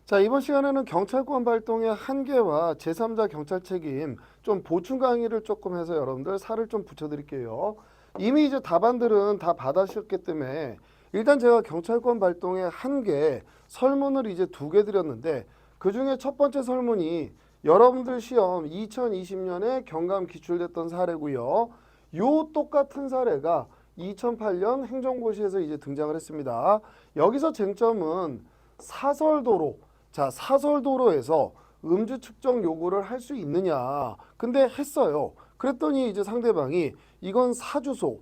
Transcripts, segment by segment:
자, 이번 시간에는 경찰권 발동의 한계와 제3자 경찰 책임 좀 보충 강의를 조금 해서 여러분들 살을 좀 붙여드릴게요. 이미 이제 답안들은 다 받으셨기 때문에 일단 제가 경찰권 발동의 한계 설문을 이제 2개 드렸는데 그 중에 첫 번째 설문이 여러분들 시험 2020년에 경감 기출됐던 사례고요. 요 똑같은 사례가 2008년 행정고시에서 이제 등장을 했습니다. 여기서 쟁점은 사설도로, 자, 사설도로에서 음주 측정 요구를 할 수 있느냐. 근데 했어요. 그랬더니 이제 상대방이 이건 사주소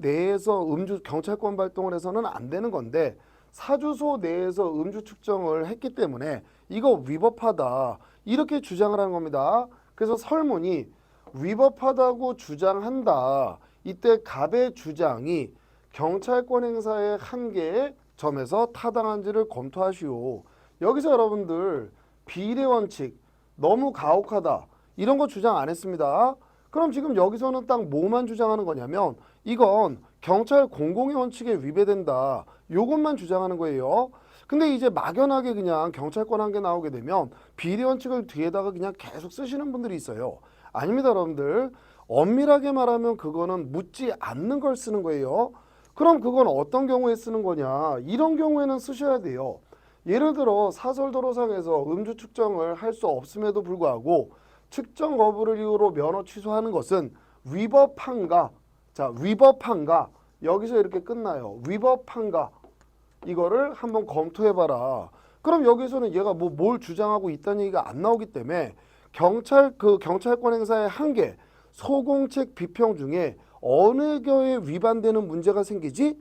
내에서 음주 경찰권 발동을 해서는 안 되는 건데 사주소 내에서 음주 측정을 했기 때문에 이거 위법하다. 이렇게 주장을 하는 겁니다. 그래서 설문이 위법하다고 주장한다. 이때 갑의 주장이 경찰권 행사의 한계에 점에서 타당한지를 검토하시오. 여기서 여러분들 비례 원칙 너무 가혹하다 이런 거 주장 안 했습니다. 그럼 지금 여기서는 딱 뭐만 주장하는 거냐면 이건 경찰 공공의 원칙에 위배된다. 요것만 주장하는 거예요. 근데 이제 막연하게 그냥 경찰권 한계 나오게 되면 비례 원칙을 뒤에다가 그냥 계속 쓰시는 분들이 있어요. 아닙니다, 여러분들. 엄밀하게 말하면 그거는 묻지 않는 걸 쓰는 거예요. 그럼 그건 어떤 경우에 쓰는 거냐? 이런 경우에는 쓰셔야 돼요. 예를 들어 사설도로상에서 음주 측정을 할 수 없음에도 불구하고 측정 거부를 이유로 면허 취소하는 것은 위법한가? 자, 위법한가? 여기서 이렇게 끝나요. 위법한가? 이거를 한번 검토해봐라. 그럼 여기서는 얘가 뭐 뭘 주장하고 있다는 얘기가 안 나오기 때문에 경찰권 행사의 한계, 소공책 비평 중에 어느 겨에 위반되는 문제가 생기지?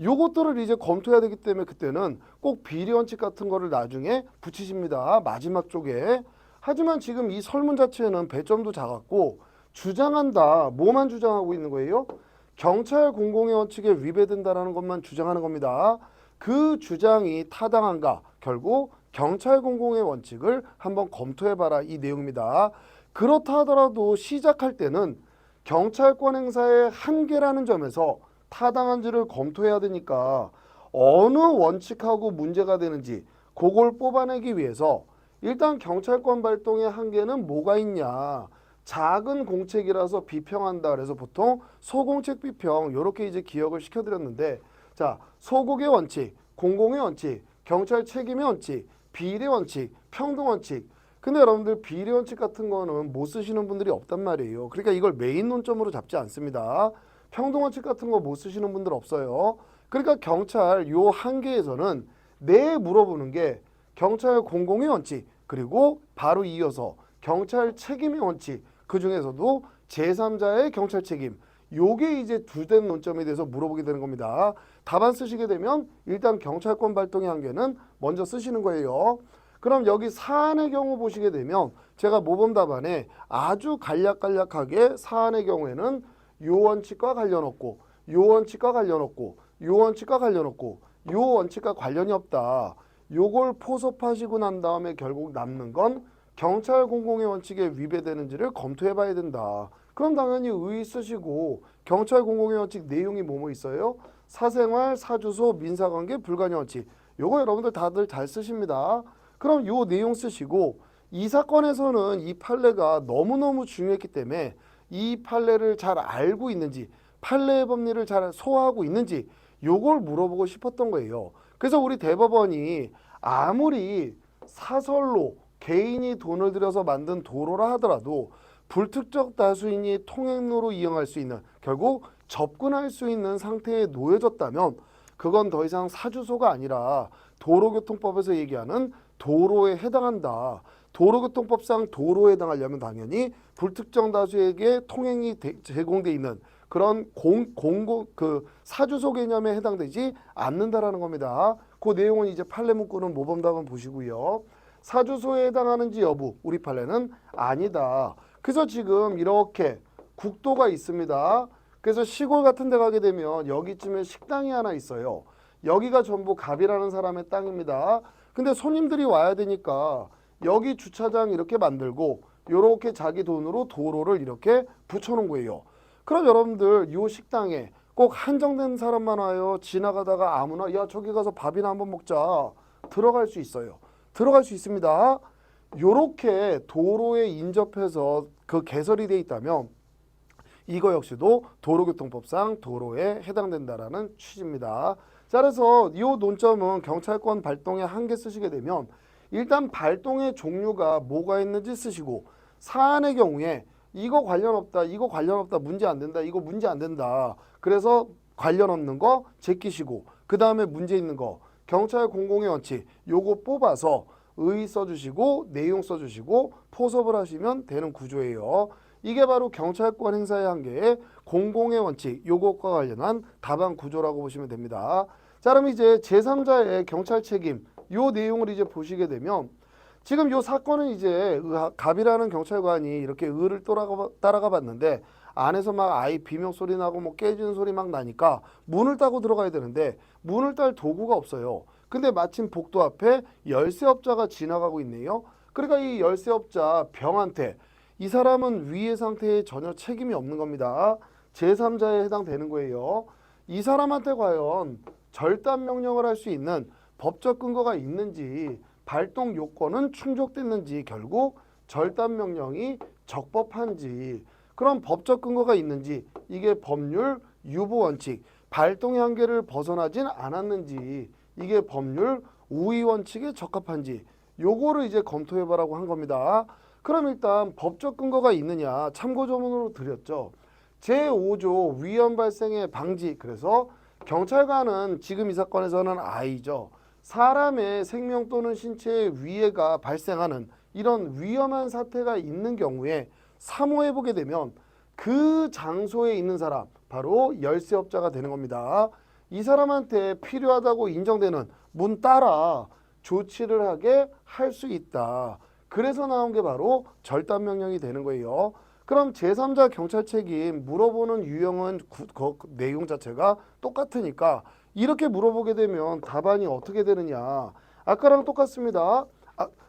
요것들을 이제 검토해야 되기 때문에 그때는 꼭 비례 원칙 같은 거를 나중에 붙이십니다. 마지막 쪽에. 하지만 지금 이 설문 자체는 배점도 작았고 주장한다. 뭐만 주장하고 있는 거예요? 경찰 공공의 원칙에 위배된다라는 것만 주장하는 겁니다. 그 주장이 타당한가? 결국 경찰 공공의 원칙을 한번 검토해봐라 이 내용입니다. 그렇다 하더라도 시작할 때는 경찰권 행사의 한계라는 점에서 타당한지를 검토해야 되니까 어느 원칙하고 문제가 되는지 그걸 뽑아내기 위해서 일단 경찰권 발동의 한계는 뭐가 있냐. 작은 공책이라서 비평한다. 그래서 보통 소공책 비평 이렇게 이제 기억을 시켜드렸는데 자, 소국의 원칙, 공공의 원칙, 경찰 책임의 원칙, 비례 원칙, 평등 원칙. 근데 여러분들 비례 원칙 같은 거는 못 쓰시는 분들이 없단 말이에요. 그러니까 이걸 메인 논점으로 잡지 않습니다. 평등 원칙 같은 거 못 쓰시는 분들 없어요. 그러니까 경찰 요 한계에서는 내 물어보는 게 경찰 공공의 원칙 그리고 바로 이어서 경찰 책임의 원칙 그 중에서도 제3자의 경찰 책임 요게 이제 주된 논점에 대해서 물어보게 되는 겁니다. 답안 쓰시게 되면 일단 경찰권 발동의 한계는 먼저 쓰시는 거예요. 그럼 여기 사안의 경우 보시게 되면 제가 모범 답안에 아주 간략간략하게 사안의 경우에는 요 원칙과 관련 없고 요 원칙과 관련 없고 요 원칙과 관련 없고 요 원칙과 관련이 없다. 요걸 포섭하시고 난 다음에 결국 남는 건 경찰 공공의 원칙에 위배되는지를 검토해 봐야 된다. 그럼 당연히 의 쓰시고 경찰 공공의 원칙 내용이 뭐뭐 있어요? 사생활, 사주소, 민사관계, 불가능 원칙. 요거 여러분들 다들 잘 쓰십니다. 그럼 요 내용 쓰시고 이 사건에서는 이 판례가 너무너무 중요했기 때문에 이 판례를 잘 알고 있는지 판례의 법리를 잘 소화하고 있는지 요걸 물어보고 싶었던 거예요. 그래서 우리 대법원이 아무리 사설로 개인이 돈을 들여서 만든 도로라 하더라도 불특정 다수인이 통행로로 이용할 수 있는 결국 접근할 수 있는 상태에 놓여졌다면 그건 더 이상 사주소가 아니라 도로교통법에서 얘기하는 도로에 해당한다. 도로교통법상 도로에 해당하려면 당연히 불특정 다수에게 통행이 제공돼 있는 그런 그 사주소 개념에 해당되지 않는다라는 겁니다. 그 내용은 이제 판례 문구는 모범답안 보시고요. 사주소에 해당하는지 여부 우리 판례는 아니다. 그래서 지금 이렇게 국도가 있습니다. 그래서 시골 같은 데 가게 되면 여기쯤에 식당이 하나 있어요. 여기가 전부 갑이라는 사람의 땅입니다. 근데 손님들이 와야 되니까 여기 주차장 이렇게 만들고 이렇게 자기 돈으로 도로를 이렇게 붙여놓은 거예요. 그럼 여러분들 이 식당에 꼭 한정된 사람만 와요? 지나가다가 아무나 야 저기 가서 밥이나 한번 먹자. 들어갈 수 있어요. 들어갈 수 있습니다. 요렇게 도로에 인접해서 그 개설이 돼 있다면 이거 역시도 도로교통법상 도로에 해당된다라는 취지입니다. 자, 그래서 이 논점은 경찰권 발동의 한계 쓰시게 되면 일단 발동의 종류가 뭐가 있는지 쓰시고 사안의 경우에 이거 관련 없다, 이거 관련 없다, 문제 안 된다, 이거 문제 안 된다. 그래서 관련 없는 거 제끼시고 그 다음에 문제 있는 거 경찰 공공의 원칙 요거 뽑아서 의 써주시고 내용 써주시고 포섭을 하시면 되는 구조예요. 이게 바로 경찰권 행사의 한계의 공공의 원칙 요것과 관련한 답안 구조라고 보시면 됩니다. 자, 그럼 이제 제3자의 경찰 책임 요 내용을 이제 보시게 되면 지금 요 사건은 이제 갑이라는 경찰관이 이렇게 의를 따라가 봤는데 안에서 막 아이 비명 소리 나고 뭐 깨지는 소리 막 나니까 문을 따고 들어가야 되는데 문을 딸 도구가 없어요. 근데 마침 복도 앞에 열쇠업자가 지나가고 있네요. 그러니까 이 열쇠업자 병한테 이 사람은 위의 상태에 전혀 책임이 없는 겁니다. 제3자에 해당되는 거예요. 이 사람한테 과연 절단 명령을 할 수 있는 법적 근거가 있는지 발동 요건은 충족됐는지 결국 절단 명령이 적법한지 그럼 법적 근거가 있는지 이게 법률 유보 원칙 발동의 한계를 벗어나진 않았는지 이게 법률 우위 원칙에 적합한지 요거를 이제 검토해보라고 한 겁니다. 그럼 일단 법적 근거가 있느냐 참고조문으로 드렸죠. 제5조 위험 발생의 방지 그래서 경찰관은 지금 이 사건에서는 아이죠. 사람의 생명 또는 신체에 위해가 발생하는 이런 위험한 사태가 있는 경우에 사모해보게 되면 그 장소에 있는 사람 바로 열쇠업자가 되는 겁니다. 이 사람한테 필요하다고 인정되는 문 따라 조치를 하게 할 수 있다. 그래서 나온 게 바로 절단 명령이 되는 거예요. 그럼 제3자 경찰 책임 물어보는 유형은 내용 자체가 똑같으니까 이렇게 물어보게 되면 답안이 어떻게 되느냐. 아까랑 똑같습니다.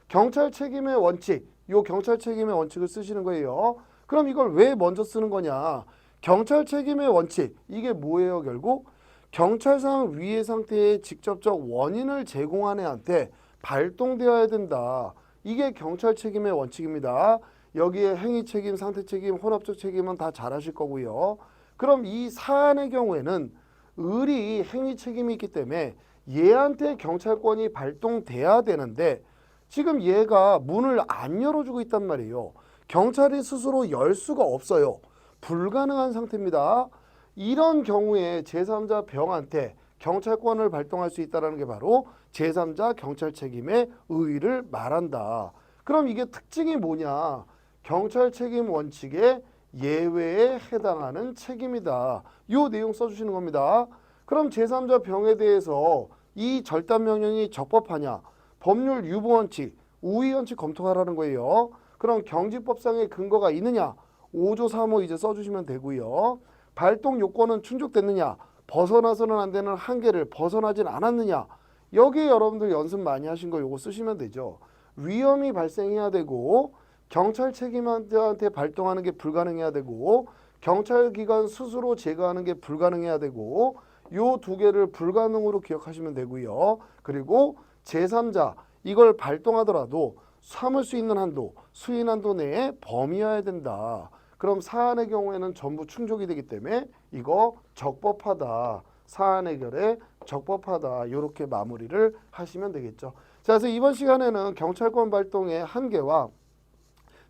경찰 책임의 원칙, 요 경찰 책임의 원칙을 쓰시는 거예요. 그럼 이걸 왜 먼저 쓰는 거냐. 경찰 책임의 원칙, 이게 뭐예요 결국? 경찰상 위해 상태의 직접적 원인을 제공한 애한테 발동되어야 된다. 이게 경찰 책임의 원칙입니다. 여기에 행위 책임, 상태 책임, 혼합적 책임은 다 잘 하실 거고요. 그럼 이 사안의 경우에는 을이 행위 책임이 있기 때문에 얘한테 경찰권이 발동돼야 되는데 지금 얘가 문을 안 열어주고 있단 말이에요. 경찰이 스스로 열 수가 없어요. 불가능한 상태입니다. 이런 경우에 제3자 병한테 경찰권을 발동할 수 있다는 게 바로 제3자 경찰 책임의 의의를 말한다. 그럼 이게 특징이 뭐냐? 경찰 책임 원칙의 예외에 해당하는 책임이다. 이 내용 써주시는 겁니다. 그럼 제3자 병에 대해서 이 절단 명령이 적법하냐? 법률 유보 원칙, 우위 원칙 검토하라는 거예요. 그럼 경지법상의 근거가 있느냐? 5조 3호 이제 써주시면 되고요. 발동 요건은 충족됐느냐? 벗어나서는 안 되는 한계를 벗어나진 않았느냐? 여기에 여러분들 연습 많이 하신 거 요거 쓰시면 되죠. 위험이 발생해야 되고 경찰 책임한테 발동하는 게 불가능해야 되고 경찰기관 스스로 제거하는 게 불가능해야 되고 요 두 개를 불가능으로 기억하시면 되고요. 그리고 제3자 이걸 발동하더라도 삼을 수 있는 한도, 수인 한도 내에 범위여야 된다. 그럼 사안 경우에는 전부 충족이 되기 때문에 이거 적법하다. 사안 해결에 적법하다. 이렇게 마무리를 하시면 되겠죠. 자, 그래서 이번 시간에는 경찰권 발동의 한계와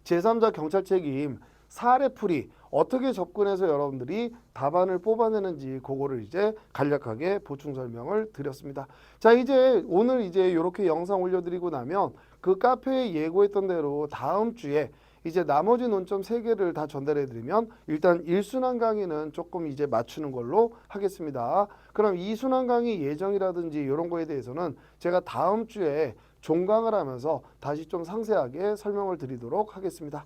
제3자 경찰 책임 사례풀이 어떻게 접근해서 여러분들이 답안을 뽑아내는지 그거를 이제 간략하게 보충 설명을 드렸습니다. 자, 이제 오늘 이제 이렇게 영상 올려드리고 나면 그 카페에 예고했던 대로 다음 주에 이제 나머지 논점 3개를 다 전달해드리면 일단 1순환 강의는 조금 이제 맞추는 걸로 하겠습니다. 그럼 2순환 강의 예정이라든지 이런 거에 대해서는 제가 다음 주에 종강을 하면서 다시 좀 상세하게 설명을 드리도록 하겠습니다.